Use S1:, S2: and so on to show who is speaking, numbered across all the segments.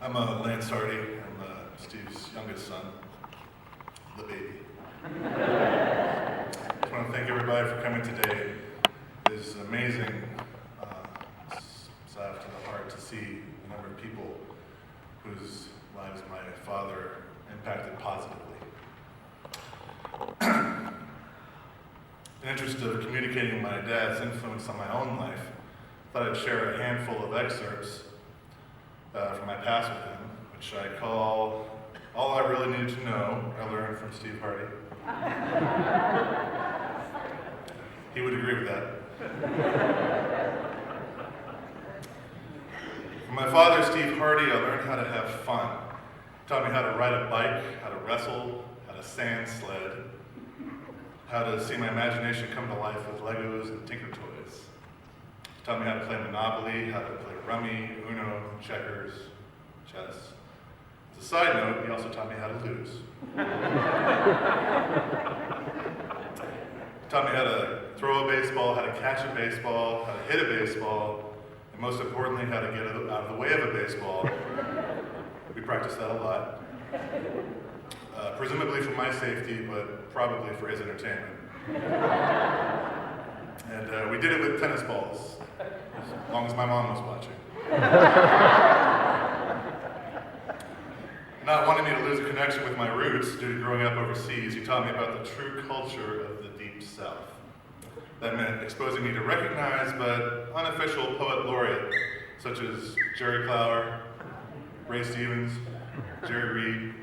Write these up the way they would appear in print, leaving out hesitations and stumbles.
S1: I'm Lance Hardy. I'm Steve's youngest son, the baby. I just want to thank everybody for coming today. It is amazing, salve to the heart to see the number of people whose lives my father impacted positively. In the interest of communicating my dad's influence on my own life, I thought I'd share a handful of excerpts from my past with him, which I call All I Really Needed to Know I Learned from Steve Hardy. He would agree with that. From my father, Steve Hardy, I learned how to have fun. He taught me how to ride a bike, how to wrestle, how to sand sled, how to see my imagination come to life with Legos and Tinker Toys. He taught me how to play Monopoly, how to play Rummy, Uno, checkers, chess. As a side note, he also taught me how to lose. He taught me how to throw a baseball, how to catch a baseball, how to hit a baseball, and most importantly, how to get out of the way of a baseball. We practiced that a lot. Presumably for my safety, but probably for his entertainment. And we did it with tennis balls, as long as my mom was watching. Not wanting me to lose a connection with my roots due to growing up overseas, he taught me about the true culture of the Deep South. That meant exposing me to recognized but unofficial poet laureate, such as Jerry Clower, Ray Stevens, Jerry Reed.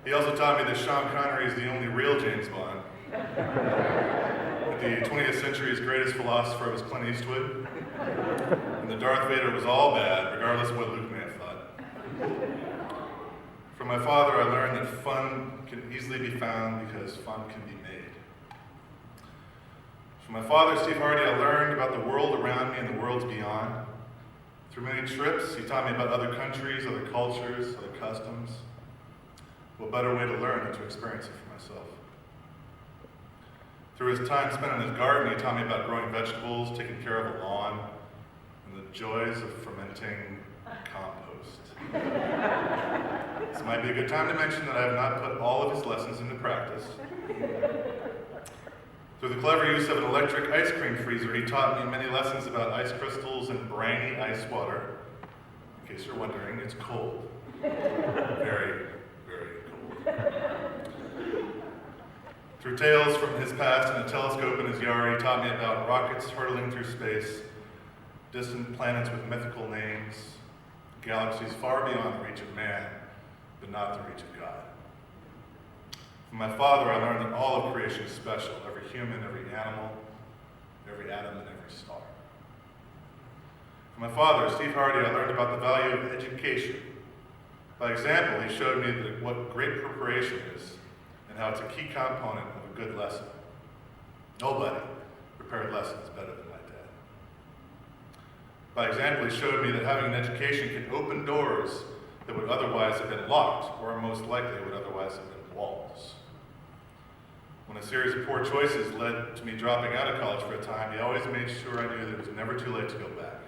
S1: He also taught me that Sean Connery is the only real James Bond. That the 20th century's greatest philosopher was Clint Eastwood. And that Darth Vader was all bad, regardless of what Luke may have thought. From my father, I learned that fun can easily be found because fun can be made. From my father, Steve Hardy, I learned about the world around me and the worlds beyond. Through many trips, he taught me about other countries, other cultures, other customs. What better way to learn than to experience it for myself? Through his time spent in his garden, he taught me about growing vegetables, taking care of a lawn, and the joys of fermenting compost. This might be a good time to mention that I have not put all of his lessons into practice. Through the clever use of an electric ice cream freezer, he taught me many lessons about ice crystals and briny ice water. In case you're wondering, it's cold. Very, very cold. Through tales from his past and a telescope in his yard, he taught me about rockets hurtling through space, distant planets with mythical names, galaxies far beyond the reach of man, but not the reach of God. From my father, I learned that all of creation is special, every human, every animal, every atom, and every star. From my father, Steve Hardy, I learned about the value of education. By example, he showed me what great preparation is and how it's a key component of a good lesson. Nobody prepared lessons better than my dad. By example, he showed me that having an education can open doors that would otherwise have been locked, or most likely would otherwise have been walls. When a series of poor choices led to me dropping out of college for a time, he always made sure I knew that it was never too late to go back.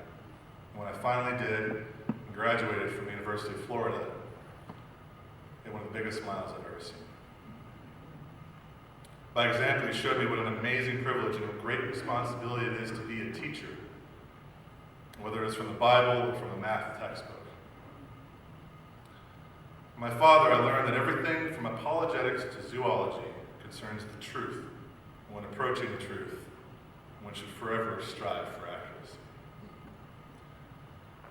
S1: And when I finally did and graduated from the University of Florida, it had one of the biggest smiles I've ever seen. By example, he showed me what an amazing privilege and a great responsibility it is to be a teacher, whether it's from the Bible or from a math textbook. From my father, I learned that everything from apologetics to zoology concerns the truth. And when approaching the truth, one should forever strive for accuracy.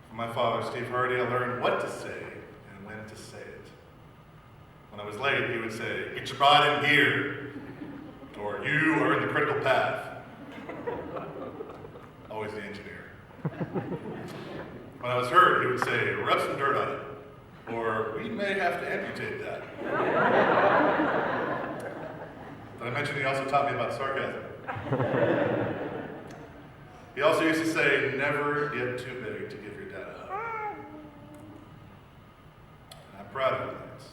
S1: From my father, Steve Hardy, I learned what to say and when to say it. When I was late, he would say, "Get your butt in here," or "You are in the critical path." Always the engineer. When I was hurt, he would say, "Rub some dirt on it," or "We may have to amputate that." Did I mention he also taught me about sarcasm? He also used to say, "Never get too big to give your dad a hug." And I'm proud of you, Lance.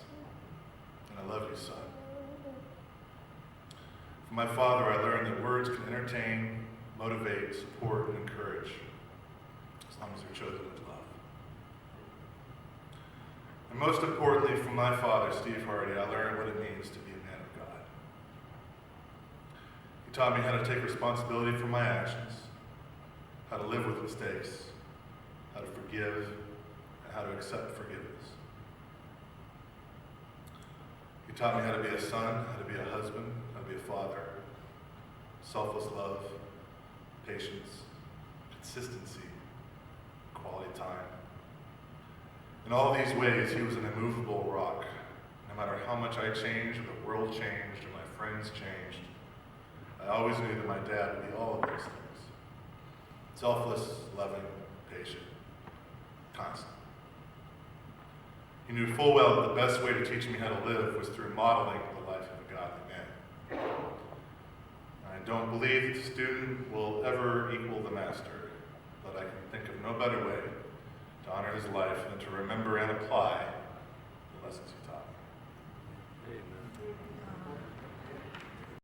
S1: And I love you, son. From my father, I learned that words can entertain, motivate, support, and encourage, as long as they're chosen with love. And most importantly, from my father, Steve Hardy, I learned what it means to be a man of God. He taught me how to take responsibility for my actions, how to live with mistakes, how to forgive, and how to accept forgiveness. He taught me how to be a son, how to be a husband, how to be a father, selfless love, patience, consistency, quality time. In all these ways, he was an immovable rock. No matter how much I changed, or the world changed, or my friends changed, I always knew that my dad would be all of those things. Selfless, loving, patient, constant. He knew full well that the best way to teach me how to live was through modeling the life of a godly man. I don't believe that the student will ever equal the master, but I can think of no better way to honor his life than to remember and apply